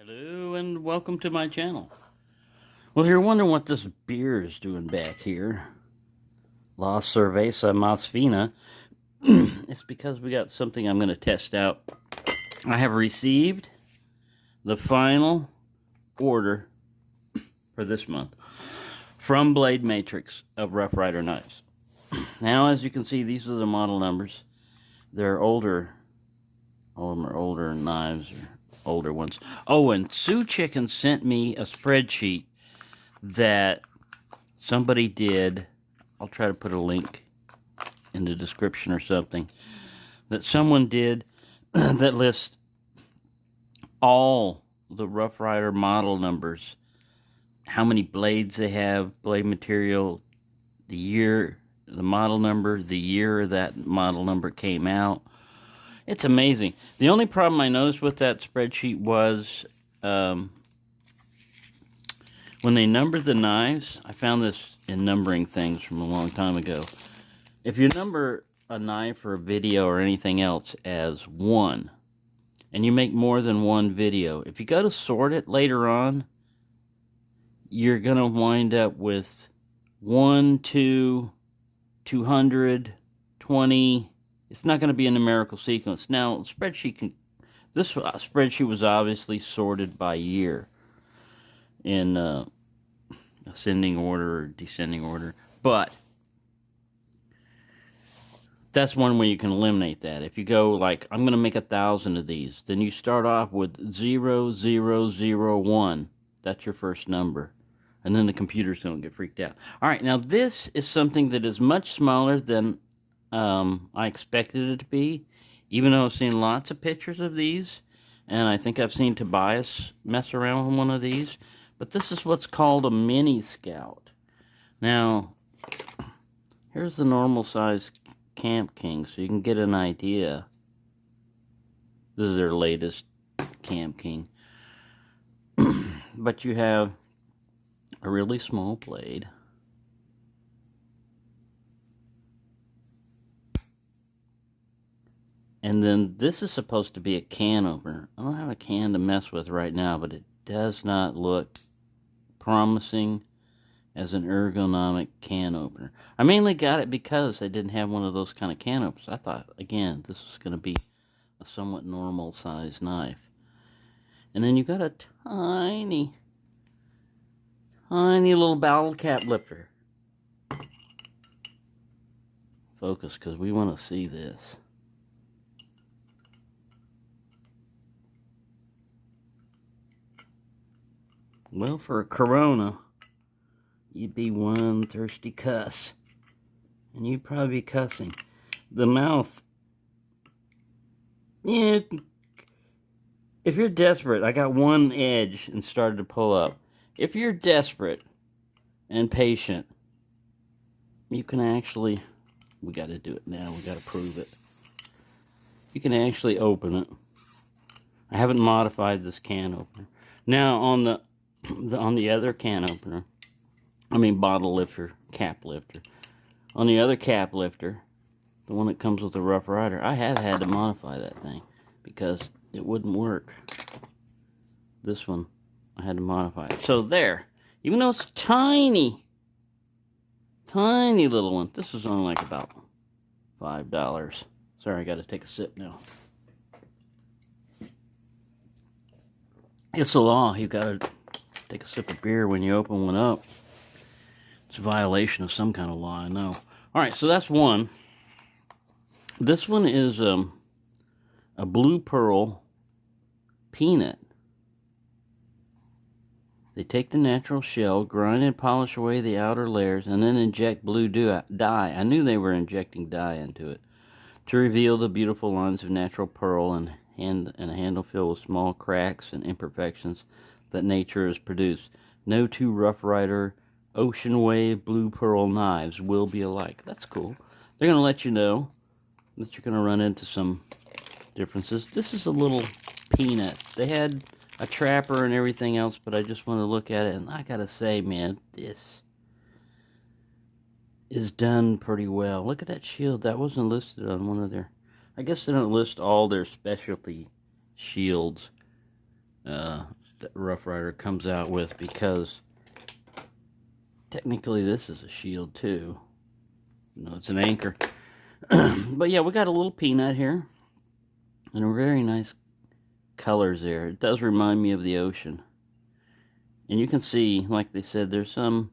Hello and welcome to my channel. Well, if you're wondering what this beer is doing back here, La Cerveza Más Fina, it's because we got something I'm going to test out. I have received the final order for this month from Blade Matrix of Rough Ryder knives. Now, as you can see, these are the model numbers. They're older. All of them are older knives, or older ones. Oh, and Sue Chicken sent me a spreadsheet that somebody did. I'll try to put a link in the description or something. That someone did that lists all the Rough Ryder model numbers, how many blades they have, blade material, the year, the model number, the year that model number came out. It's amazing. The only problem I noticed with that spreadsheet was when they numbered the knives. I found this in numbering things from a long time ago. If you number a knife or a video or anything else as 1, and you make more than one video, if you go to sort it later on, you're going to wind up with 1, 2, 200, 20... It's not going to be a numerical sequence. Now, this spreadsheet was obviously sorted by year in ascending order or descending order, but that's one way you can eliminate that. If you go like, I'm going to make 1,000 of these, then you start off with 0001. That's your first number. And then the computer's going to get freaked out. All right, now this is something that is much smaller than I expected it to be, even though I've seen lots of pictures of these, and I think I've seen Tobias mess around with one of these, but this is what's called a mini Scout. Now, here's the normal size Camp King, so you can get an idea. This is their latest Camp King. But you have a really small blade. And then this is supposed to be a can opener. I don't have a can to mess with right now, but it does not look promising as an ergonomic can opener. I mainly got it because I didn't have one of those kind of can openers. I thought, again, this was going to be a somewhat normal size knife. And then you've got a tiny little bottle cap lifter. Focus, because we want to see this. Well, for a Corona, you'd be one thirsty cuss. And you'd probably be cussing. The mouth, yeah, if you're desperate, I got one edge and started to pull up. If you're desperate and patient, you can actually, we got to do it now, we got to prove it. You can actually open it. I haven't modified this can opener. Now, on the other can opener, I mean bottle lifter, cap lifter, on the other cap lifter, the one that comes with the Rough Ryder, I have had to modify that thing because it wouldn't work. This one, I had to modify it. So there, even though it's tiny little one, this was only like about $5. Sorry, I got to take a sip now. It's the law. You got to take a sip of beer when you open one up. It's a violation of some kind of law, I know. Alright, so that's one. This one is a blue pearl peanut. They take the natural shell, grind and polish away the outer layers, and then inject blue dye. I knew they were injecting dye into it to reveal the beautiful lines of natural pearl and a handle filled with small cracks and imperfections that nature has produced. No two Rough Ryder Ocean Wave Blue Pearl knives will be alike. That's cool. They're going to let you know that you're going to run into some differences. This is a little peanut. They had a trapper and everything else, but I just want to look at it, and I got to say, man, this is done pretty well. Look at that shield. That wasn't listed on one of their... I guess they don't list all their specialty shields that Rough Ryder comes out with, because technically this is a shield too. No, it's an anchor. But yeah, we got a little peanut here. And a very nice colors there. It does remind me of the ocean. And you can see, like they said, there's some,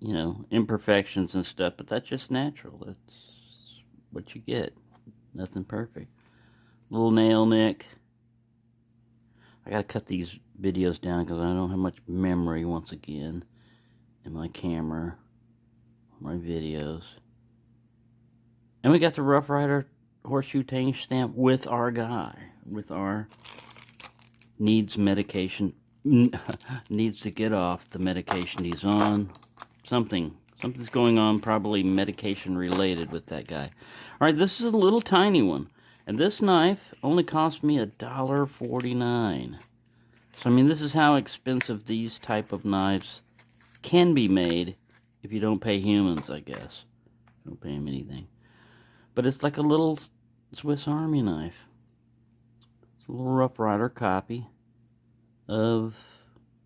you know, imperfections and stuff, but that's just natural. That's what you get. Nothing perfect. Little nail nick. I gotta cut these videos down because I don't have much memory, once again, in my camera, my videos. And we got the Rough Ryder horseshoe tank stamp with our guy, with our needs medication, needs to get off the medication he's on. Something's going on, probably medication related with that guy. All right, this is a little tiny one, and this knife only cost me $1.49. So I mean, this is how expensive these type of knives can be made if you don't pay humans, I guess. Don't pay them anything. But it's like a little Swiss Army knife. It's a little Rough Ryder copy of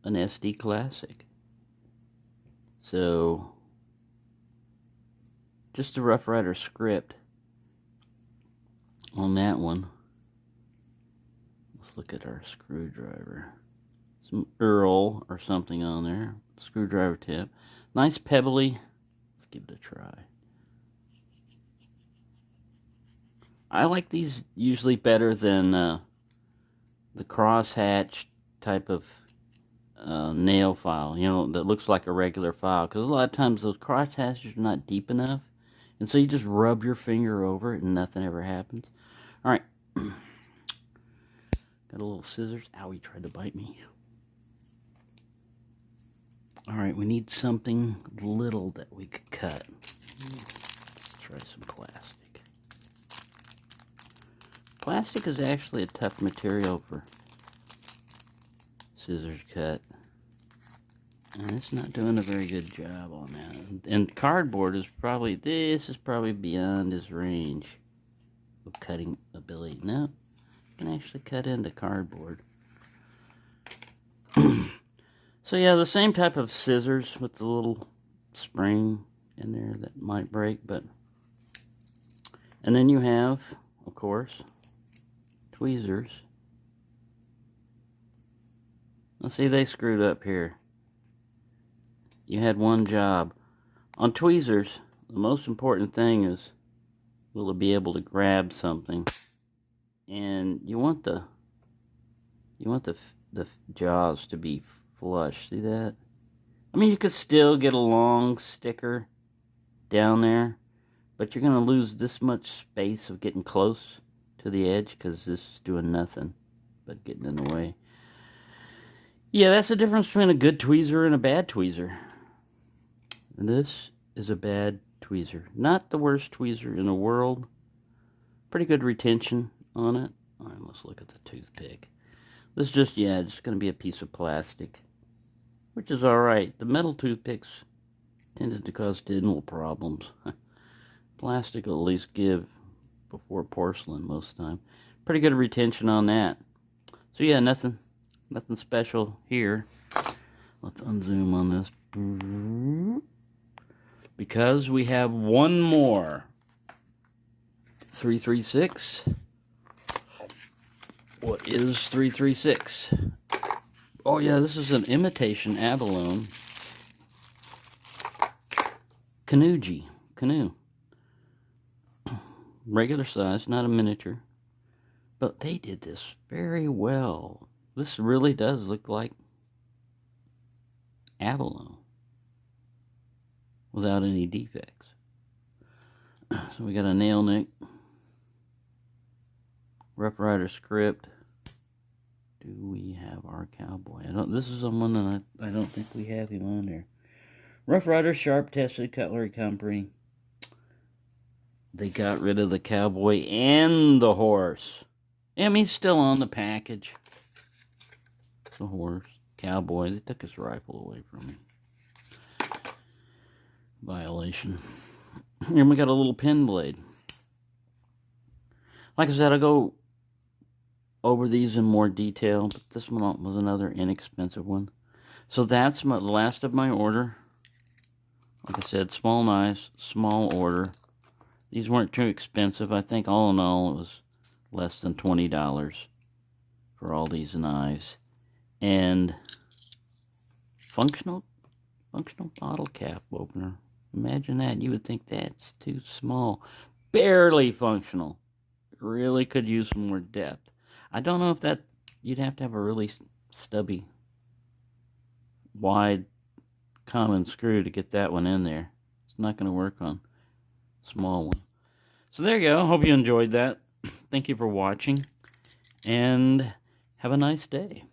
an SD Classic. So, just the Rough Ryder script on that one. Let's look at our screwdriver. Some Earl or something on there. Screwdriver tip. Nice pebbly. Let's give it a try. I like these usually better than the crosshatch type of nail file, you know, that looks like a regular file. Because a lot of times those crosshatches are not deep enough. And so you just rub your finger over it and nothing ever happens. Alright. Got a little scissors. Ow, he tried to bite me. Alright, we need something little that we could cut. Let's try some plastic. Plastic is actually a tough material for scissors cut. And it's not doing a very good job on that. And cardboard is probably, this is probably beyond his range of cutting ability. No, you can actually cut into cardboard. So yeah, the same type of scissors with the little spring in there that might break, but... And then you have, of course, tweezers. Let's see, they screwed up here. You had one job. On tweezers, the most important thing is, will it be able to grab something? And you want the jaws to be flush. See that? I mean, you could still get a long sticker down there, but you're going to lose this much space of getting close to the edge because this is doing nothing but getting in the way. Yeah, that's the difference between a good tweezer and a bad tweezer. And this is a bad tweezer. Not the worst tweezer in the world. Pretty good retention on it. All right, let's look at the toothpick. This is just, yeah, it's going to be a piece of plastic, which is alright. The metal toothpicks tended to cause dental problems. Plastic will at least give before porcelain most of the time. Pretty good retention on that. So yeah, nothing special here. Let's unzoom on this. Because we have one more 336. What is 336? Oh yeah, this is an imitation abalone. Canoe. Regular size, not a miniature. But they did this very well. This really does look like abalone without any defects. So we got a nail nick. Rough Ryder script. Do we have our cowboy? This is someone that I don't think we have him on there. Rough Ryder Sharp Tested Cutlery Company. They got rid of the cowboy and the horse. I mean, he's still on the package. The horse, cowboy. They took his rifle away from him. Violation. And we got a little pin blade. Like I said, I go over these in more detail, but this one was another inexpensive one. So that's the last of my order. Like I said, small knives, small order. These weren't too expensive. I think all in all it was less than $20 for all these knives. And functional bottle cap opener. Imagine that. You would think that's too small. Barely functional. Really could use some more depth. I don't know if that, you'd have to have a really stubby, wide, common screw to get that one in there. It's not going to work on small one. So there you go. Hope you enjoyed that. Thank you for watching, and have a nice day.